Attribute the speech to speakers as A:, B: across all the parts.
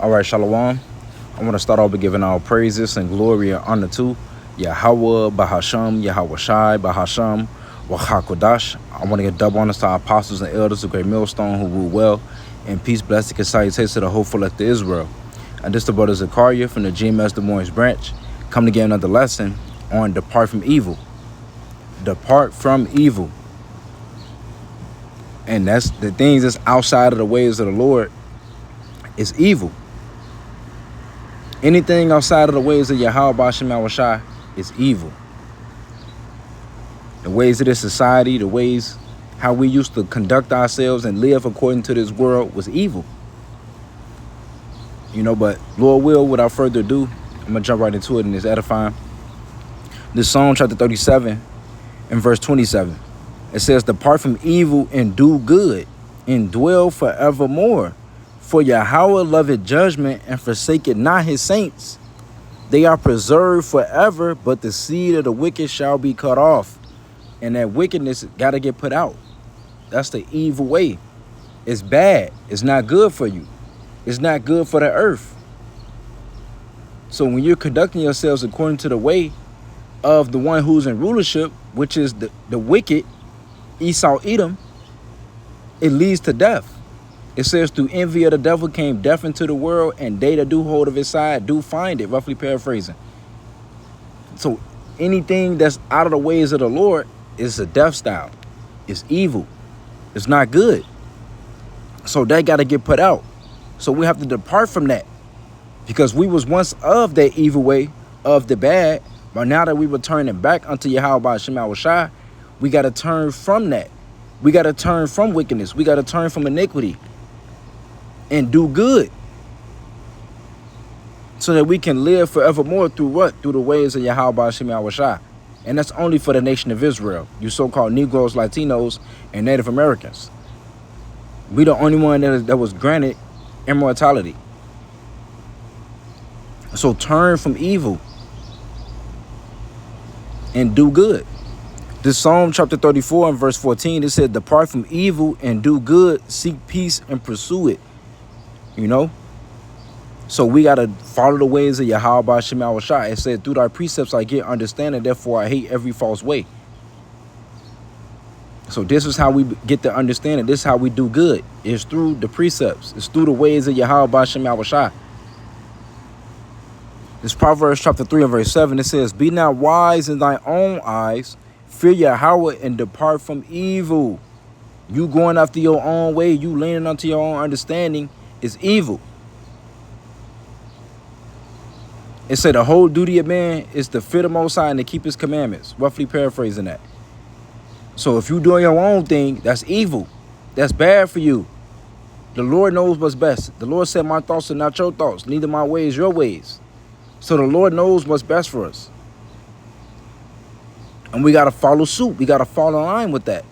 A: All right, Shalom. I want to start off by giving all praises and glory and honor to Yahweh, Bahasham, Yahweh Shai, Bahasham, Wahakodash. I want to give double honors to our apostles and elders of Great Millstone who rule well, and peace, blessing, and salutations to the hopeful elect of Israel. And this the brother Zakaria from the GMS Des Moines branch, come to give another lesson on depart from evil. Depart from evil. And that's the things that's outside of the ways of the Lord is evil. Anything outside of the ways of Yahweh Bashem Awashai is evil. The ways of this society, the ways how we used to conduct ourselves and live according to this world was evil. But Lord will, without further ado, I'm going to jump right into it and it's edifying. This Psalm chapter 37 and verse 27. It says, depart from evil and do good and dwell forevermore. For Yahweh loveth judgment and forsaketh not his saints. They are preserved forever, but the seed of the wicked shall be cut off. And that wickedness got to get put out. That's the evil way. It's bad. It's not good for you. It's not good for the earth. So when you're conducting yourselves according to the way of the one who's in rulership, which is the wicked, Esau Edom, it leads to death. It says, through envy of the devil came death into the world, and they that do hold of his side do find it, roughly paraphrasing. So anything that's out of the ways of the Lord is a death style. It's evil. It's not good. So that got to get put out. So we have to depart from that, because we was once of that evil way, of the bad, but now that we were turning back unto Yahweh Bashem Awashai, we got to turn from that. We got to turn from wickedness. We got to turn from iniquity and do good, so that we can live forevermore through what? Through the ways of Yahweh Bashem Awashai. And that's only for the nation of Israel, you so-called Negroes, Latinos, and Native Americans. We the only one that was granted immortality. So turn from evil and do good. This Psalm chapter 34 and verse 14, it said, depart from evil and do good, seek peace and pursue it. So we got to follow the ways of Yahweh Bashem Awashai. It said, through thy precepts I get understanding, therefore I hate every false way. So this is how we get the understanding. This is how we do good. It's through the precepts. It's through the ways of Yahweh Bashem Awashai. This Proverbs chapter 3 and verse 7, it says, be not wise in thy own eyes, fear Yahweh and depart from evil. You going after your own way, you leaning onto your own understanding is evil. It said the whole duty of man is to fear the Most High and to keep his commandments. Roughly paraphrasing that. So if you doing your own thing, that's evil. That's bad for you. The Lord knows what's best. The Lord said, my thoughts are not your thoughts, neither my ways your ways. So the Lord knows what's best for us. And we got to follow suit. We got to fall in line with that.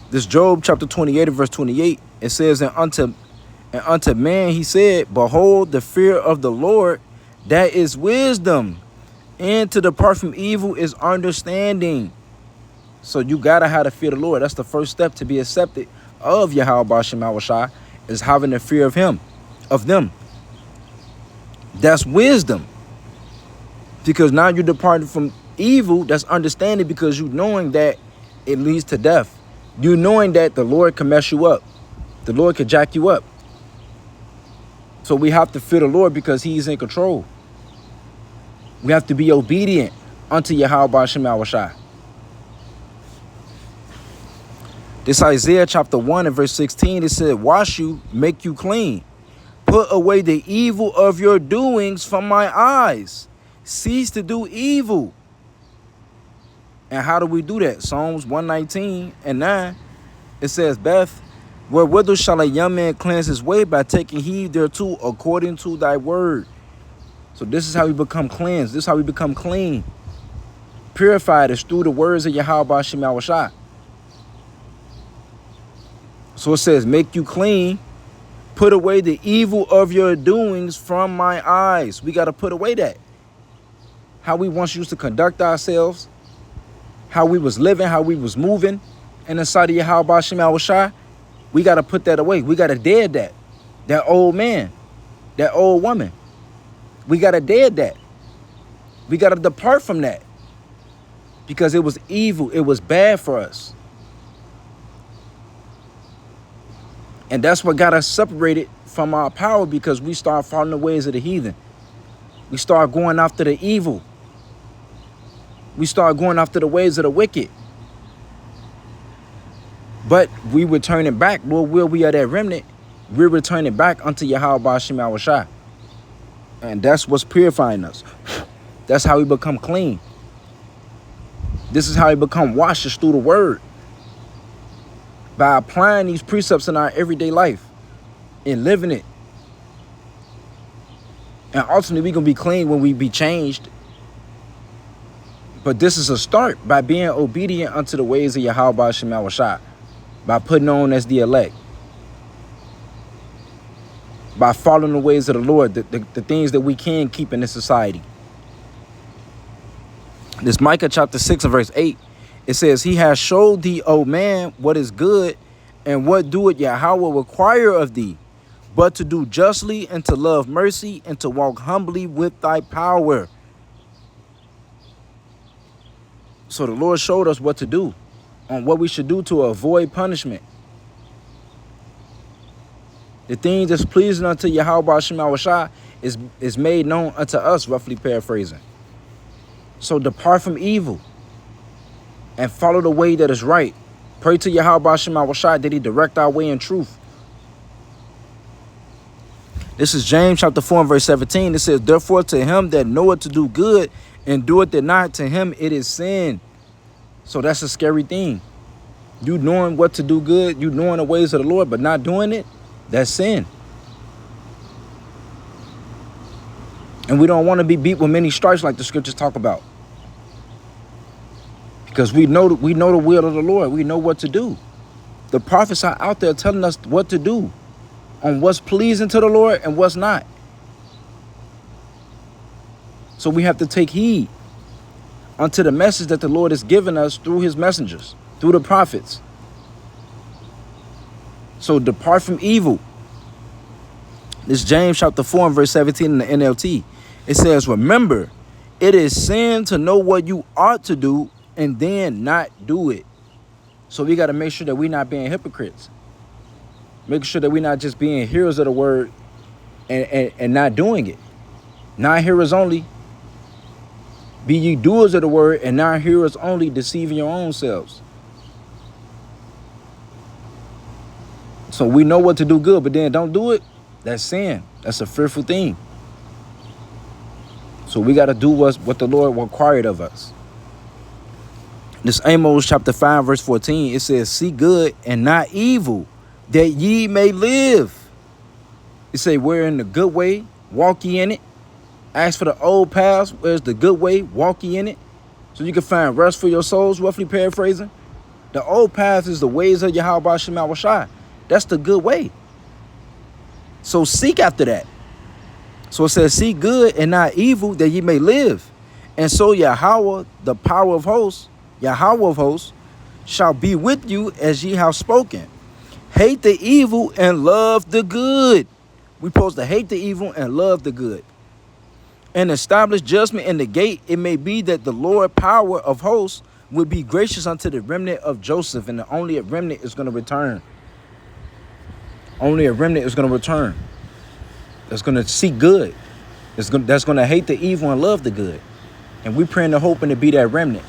A: This Job chapter 28 and verse 28, it says, and unto man he said, behold, the fear of the Lord, that is wisdom, and to depart from evil is understanding. So you got to have the fear of the Lord. That's the first step to be accepted of Yahweh Bashem Awashai, is having the fear of him, of them. That's wisdom. Because now you're departing from evil, that's understanding, because you knowing that it leads to death. You knowing that the Lord can mess you up. The Lord can jack you up. So we have to fear the Lord because he's in control. We have to be obedient unto Yahweh Bashem Awashai. This Isaiah chapter 1 and verse 16, it said, wash you, make you clean. Put away the evil of your doings from my eyes. Cease to do evil. And how do we do that? Psalms 119 and 9, it says, Beth, wherewithal shall a young man cleanse his way? By taking heed thereto according to thy word. So this is how we become cleansed. This is how we become clean. Purified is through the words of Yahweh Bashem Awashai. So it says, make you clean. Put away the evil of your doings from my eyes. We got to put away that. How we once used to conduct ourselves, how we was living, how we was moving in the sight of Yahweh Bashem Awashai, we got to put that away. We got to dead that. that old man, that old woman. We got to dead that. We got to depart from that because it was evil. It was bad for us. And that's what got us separated from our power, because we start following the ways of the heathen. We start going after the evil. We start going after the ways of the wicked. But we returning back. Lord will we are that remnant. We're returning back unto Yahweh Ba'ashem Yahushua. And that's what's purifying us. That's how we become clean. This is how we become washed, is through the word. By applying these precepts in our everyday life and living it. And ultimately, we're going to be clean when we be changed. But this is a start by being obedient unto the ways of Yahweh Ba'ashem Yahushua. By putting on as the elect. By following the ways of the Lord. The things that we can keep in this society. This Micah chapter 6 and verse 8. It says, he has showed thee, O man, what is good, and what doeth Yahweh require of thee, but to do justly, and to love mercy, and to walk humbly with thy power. So the Lord showed us what to do, on what we should do to avoid punishment. The thing that's pleasing unto Yahweh Ba'ashem Yahushua is made known unto us, roughly paraphrasing. So depart from evil and follow the way that is right. Pray to Yahweh Ba'ashem Yahushua that he direct our way in truth. This is James chapter 4 and verse 17. It says, therefore to him that knoweth to do good and doeth it not, to him it is sin. So that's a scary thing. You knowing what to do good, you knowing the ways of the Lord, but not doing it, that's sin. And we don't want to be beat with many stripes like the scriptures talk about. Because we know the will of the Lord. We know what to do. The prophets are out there telling us what to do on what's pleasing to the Lord and what's not. So we have to take heed unto the message that the Lord has given us through his messengers, through the prophets. So depart from evil. This James chapter 4 and verse 17 in the NLT. It says, remember, it is sin to know what you ought to do and then not do it. So we got to make sure that we're not being hypocrites. Make sure that we're not just being hearers of the word and not doing it. Not hearers only. Be ye doers of the word and not hearers only, deceiving your own selves. So we know what to do good, but then don't do it. That's sin. That's a fearful thing. So we got to do what the Lord required of us. This Amos chapter 5 verse 14, it says, see good and not evil, that ye may live. It say, we're in the good way, walk ye in it. Ask for the old paths, where's the good way, walk ye in it. So you can find rest for your souls, roughly paraphrasing. The old path is the ways of Yahweh Ba'ashem Yahushua. That's the good way. So seek after that. So it says, seek good and not evil, that ye may live. And so Yahweh, the power of hosts, Yahweh of hosts, shall be with you as ye have spoken. Hate the evil and love the good. We're supposed to hate the evil and love the good. And establish judgment in the gate. It may be that the Lord power of hosts would be gracious unto the remnant of Joseph, and only a remnant is going to return. Only a remnant is going to return. That's going to seek good. That's going to hate the evil and love the good. And we praying and hoping to be that remnant.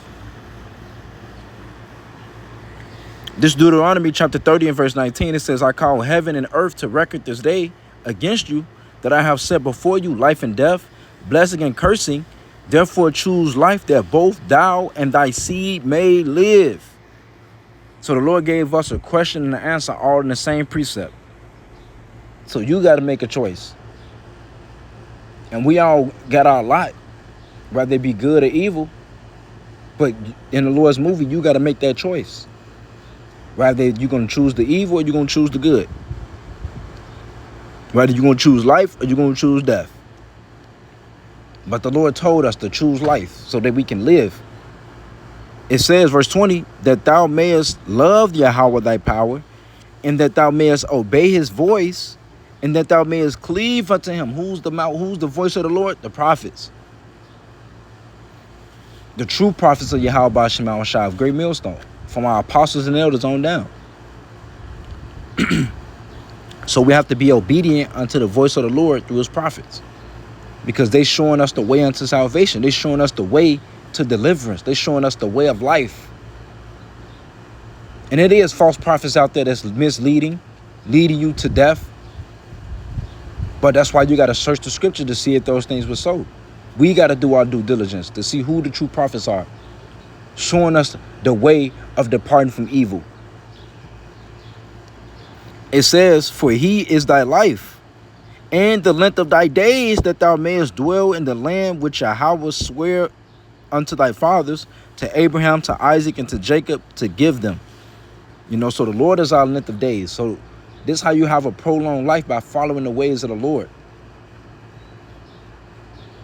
A: This Deuteronomy chapter 30 and verse 19, it says, I call heaven and earth to record this day against you, that I have set before you life and death, blessing and cursing. Therefore choose life, that both thou and thy seed may live. So the Lord gave us a question and an answer all in the same precept. So you got to make a choice. And we all got our lot, whether it be good or evil. But in the Lord's movie, you got to make that choice. Whether you're going to choose the evil or you're going to choose the good. Whether you're going to choose life or you're going to choose death. But the Lord told us to choose life so that we can live. It says, verse 20, that thou mayest love Yahweh thy power, and that thou mayest obey his voice, and that thou mayest cleave unto him. Who's the voice of the Lord? The prophets. The true prophets of Yahweh Shema Shai of Great Millstone, from our apostles and elders on down. So we have to be obedient unto the voice of the Lord through his prophets, because they showing us the way unto salvation. They showing us the way to deliverance. They showing us the way of life. And it is false prophets out there that's misleading, leading you to death. But that's why you got to search the scripture to see if those things were so. We got to do our due diligence to see who the true prophets are, showing us the way of departing from evil. It says, for he is thy life and the length of thy days, that thou mayest dwell in the land which Yahweh sware unto thy fathers, to Abraham, to Isaac, and to Jacob, to give them. You know, so the Lord is our length of days. So this is how you have a prolonged life, by following the ways of the Lord.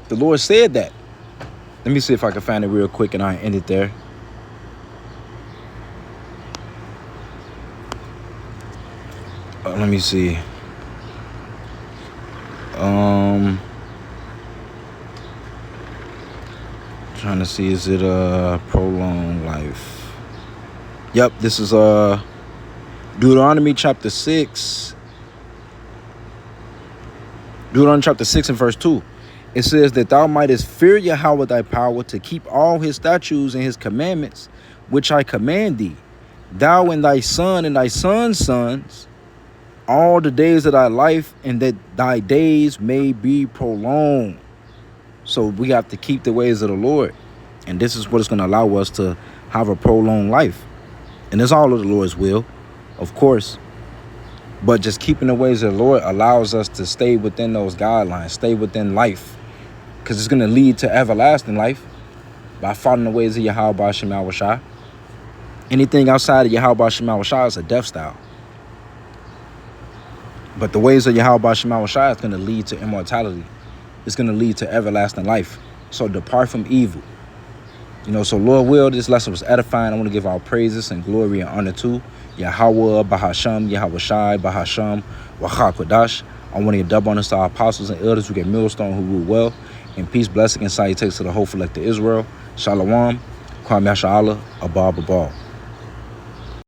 A: The Lord said that. Let me see if I can find it real quick and I end it there. Let me see. Trying to see, is it a prolonged life? Yep, this is Deuteronomy chapter 6. Deuteronomy chapter 6 and verse 2. It says that thou mightest fear Yahweh thy power, to keep all his statutes and his commandments, which I command thee, thou and thy son and thy son's sons, all the days of thy life, and that thy days may be prolonged. So we have to keep the ways of the Lord. And this is what is going to allow us to have a prolonged life. And it's all of the Lord's will, of course. But just keeping the ways of the Lord allows us to stay within those guidelines, stay within life. Because it's going to lead to everlasting life by following the ways of Yahweh Shema Shai. Anything outside of Yahweh Shema Shai is a death style. But the ways of Yahweh Shema Shai is going to lead to immortality. It's going to lead to everlasting life. So depart from evil. You know, so Lord will, this lesson was edifying. I want to give our praises and glory and honor to Yahweh, Bahasham, Yahweh Shai, Bahasham, Wacha Kodash. I want to give double honors to our apostles and elders who get millstone, who rule well. And peace, blessing, and salutations to the whole elect of Israel. Shalom, Kwam Yasha'Allah, Abba, Abba.